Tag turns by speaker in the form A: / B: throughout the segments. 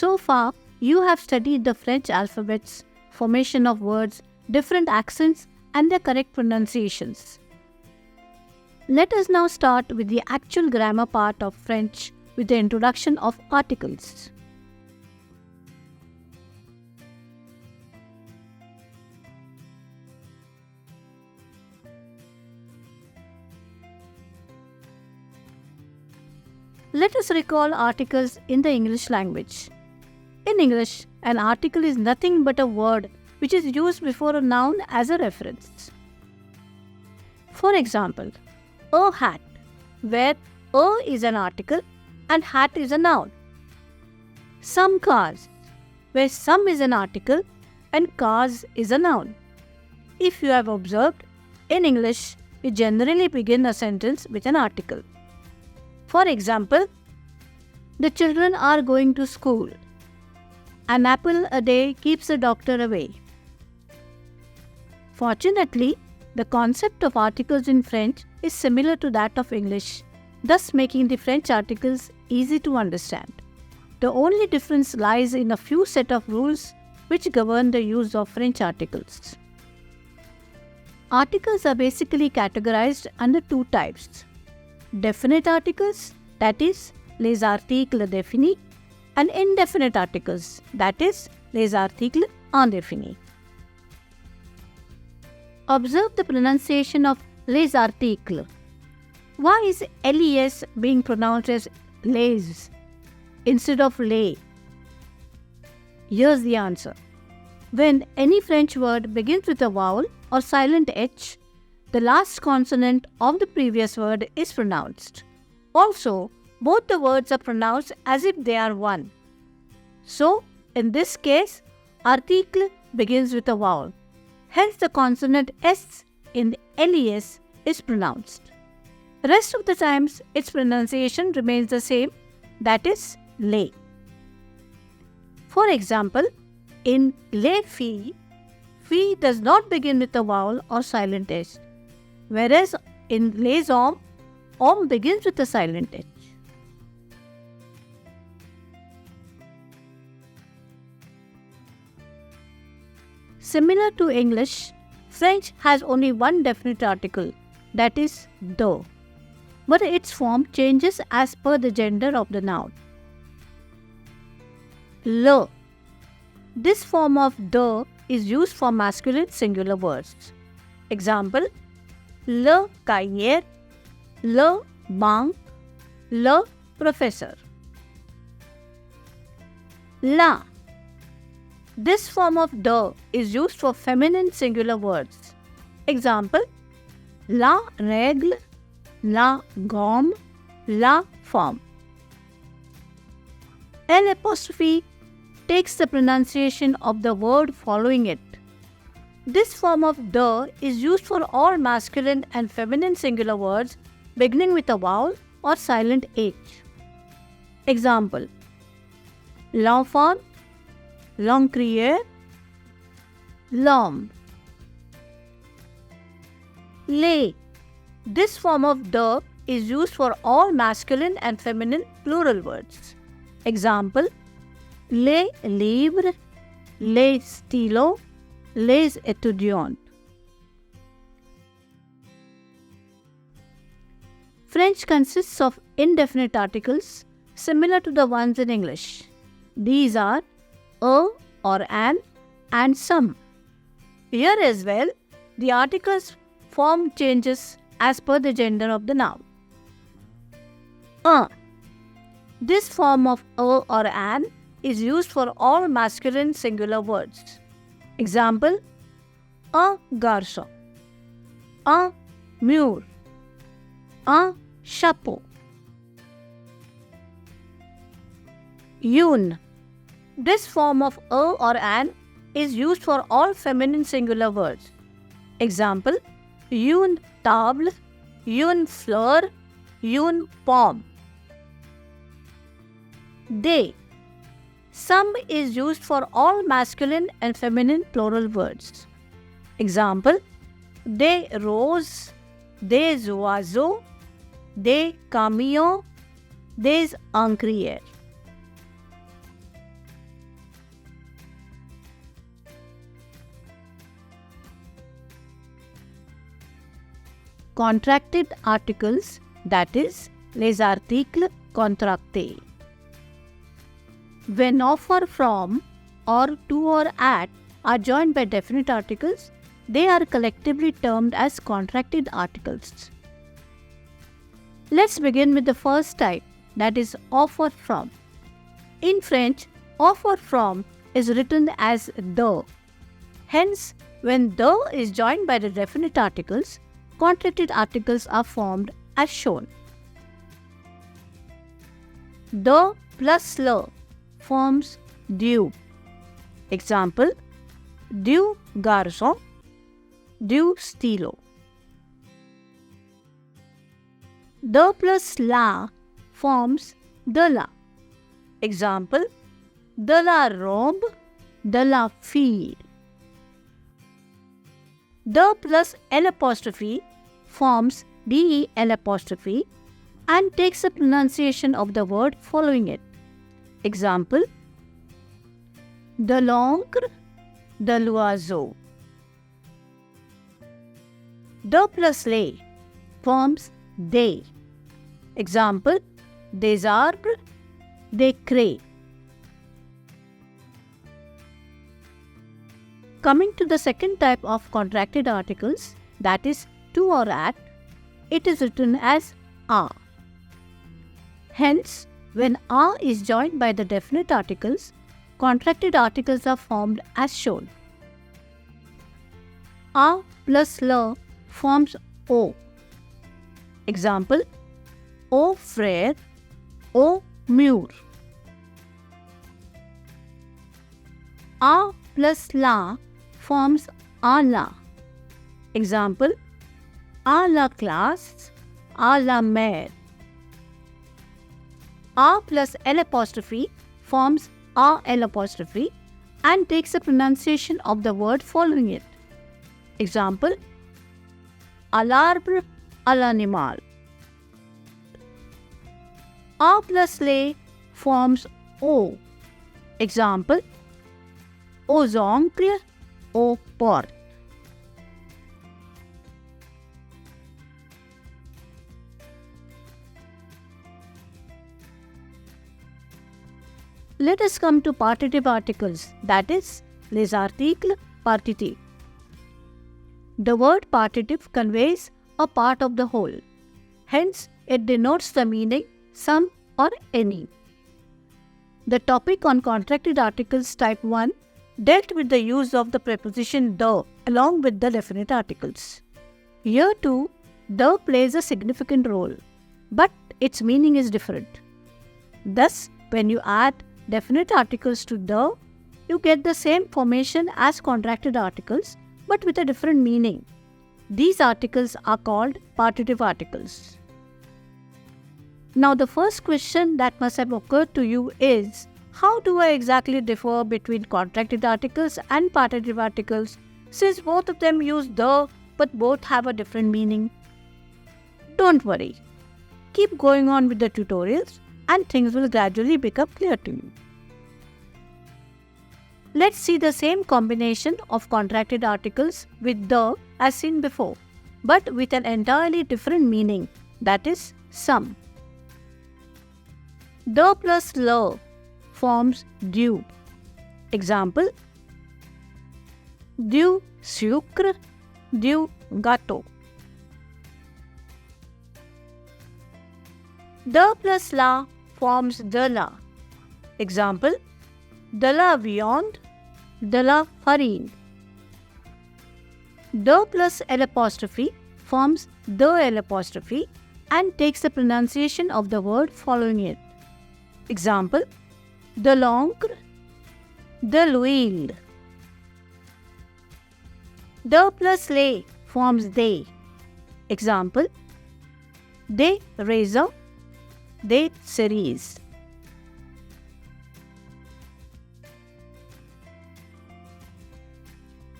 A: So far, you have studied the French alphabets, formation of words, different accents, and their correct pronunciations. Let us now start with the actual grammar part of French with the introduction of articles. Let us recall articles in the English language. In English, an article is nothing but a word which is used before a noun as a reference. For example, a hat, where a is an article and hat is a noun. Some cars, where some is an article and cars is a noun. If you have observed, in English, we generally begin a sentence with an article. For example, the children are going to school. An apple a day keeps the doctor away. Fortunately, the concept of articles in French is similar to that of English, thus making the French articles easy to understand. The only difference lies in a few set of rules which govern the use of French articles. Articles are basically categorized under two types: definite articles, that is, les articles définis, and indefinite articles, that is, les articles indéfinis. Observe the pronunciation of les articles. Why is les being pronounced as les instead of les? Here's the answer. When any French word begins with a vowel or silent H, the last consonant of the previous word is pronounced. Also, both the words are pronounced as if they are one. So, in this case, article begins with a vowel. Hence, the consonant S in les is pronounced. Rest of the times, its pronunciation remains the same, that is, les. For example, in les filles, fille does not begin with a vowel or silent S, whereas in les hommes, homme begins with a silent H. Similar to English, French has only one definite article, that is de, but its form changes as per the gender of the noun. Le. This form of de is used for masculine singular words. Example, le cahier, le banc, le professeur. La. This form of de is used for feminine singular words. Example, la règle, la gomme, la femme. L'apostrophe takes the pronunciation of the word following it. This form of de is used for all masculine and feminine singular words beginning with a vowel or silent H. Example, l'enfant, l'encrier, l'homme. Les. This form of de is used for all masculine and feminine plural words. Example, les livres, les stylos, les étudiants. French consists of indefinite articles similar to the ones in English. These are a or an and some. Here as well, the articles form changes as per the gender of the noun. This form of a or an is used for all masculine singular words. Example, un garçon, un mur, un chapeau. Une. This form of a or an is used for all feminine singular words. Example, une table, une fleur, une pomme. They. Some is used for all masculine and feminine plural words. Example, des roses, des oiseaux, des camions, des encriers. contracted articles, that is, les articles contractés. When of or from or to or at are joined by definite articles, they are collectively termed as contracted articles. Let's begin with the first type, that is of or from. In French, of or from is written as de. Hence, when de is joined by the definite articles, contracted articles are formed as shown. De plus le forms du. Example, du garçon, du stylo. De plus la forms de la. Example, de la robe, de la fille. De plus L apostrophe forms del apostrophe and takes the pronunciation of the word following it. Example, de l'encre, de l'oiseau. De plus les forms des. Example, des arbres, des craies. Coming to the second type of contracted articles, that is to or at, it is written as a. Hence, when a is joined by the definite articles, contracted articles are formed as shown. A plus le forms o. Example, au frère, au mur. A plus la forms à la. Example, à la classe, à la mère. A plus L apostrophe forms a L apostrophe and takes the pronunciation of the word following it. Example, à l'arbre, à l'animal. A plus les forms o. Example, aux oncles, aux portes. Let us come to partitive articles, that is, les articles partitifs. The word partitive conveys a part of the whole. Hence, it denotes the meaning some or any. The topic on contracted articles type 1 dealt with the use of the preposition de along with the definite articles. Here too, de plays a significant role, but its meaning is different. Thus, when you add definite articles to de, you get the same formation as contracted articles but with a different meaning. These articles are called partitive articles. Now the first question that must have occurred to you is, how do I exactly differ between contracted articles and partitive articles since both of them use de but both have a different meaning? Don't worry. Keep going on with the tutorials and things will gradually become clear to you. Let's see the same combination of contracted articles with de as seen before, but with an entirely different meaning, that is, some. De plus le forms du. Example, du sucre, du gâteau. De plus la forms de la. Example, de la viande, de la farine. De plus L apostrophe forms de L apostrophe and takes the pronunciation of the word following it. Example, de l'encre, de l'huile. De plus les forms des. Example, des raisins, des cerises.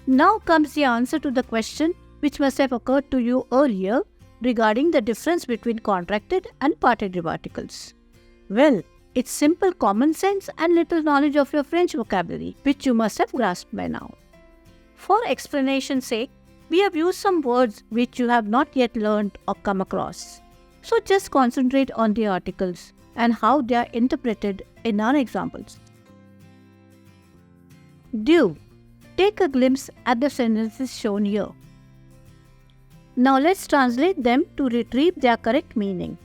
A: Now comes the answer to the question which must have occurred to you earlier regarding the difference between contracted and partitive articles. Well, it's simple common sense and little knowledge of your French vocabulary, which you must have grasped by now. For explanation's sake, we have used some words which you have not yet learned or come across. So just concentrate on the articles and how they are interpreted in our examples. Do. Take a glimpse at the sentences shown here. Now let's translate them to retrieve their correct meaning.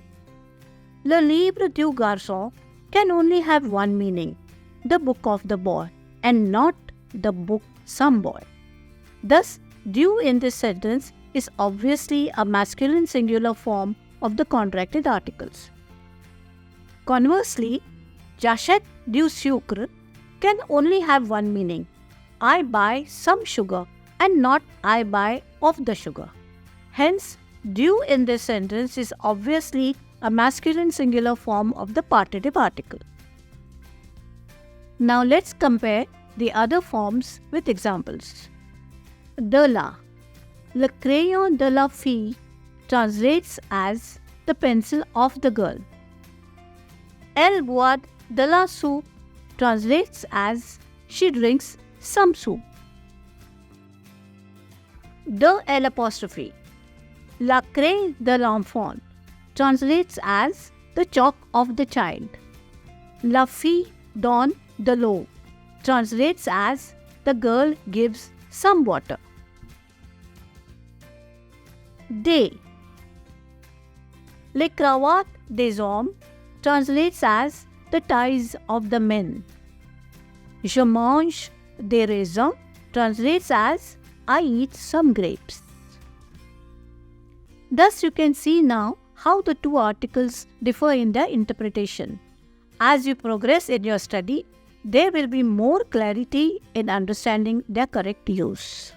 A: Le livre du garçon can only have one meaning, the book of the boy, and not the book some boy. Thus, du in this sentence is obviously a masculine singular form of the contracted articles. Conversely, j'achète du sucre can only have one meaning, I buy some sugar, and not I buy of the sugar. Hence, du in this sentence is obviously a masculine singular form of the partitive article. Now let's compare the other forms with examples. De la. Le crayon de la fille translates as the pencil of the girl. Elle boit de la soupe translates as she drinks some soup. De l'apostrophe. La craie de l'enfant translates as the chalk of the child. La fille donne de l'eau translates as the girl gives some water. Des. Les cravates des hommes translates as the ties of the men. Je mange des raisins translates as I eat some grapes. Thus you can see now how the two articles differ in their interpretation. As you progress in your study, there will be more clarity in understanding their correct use.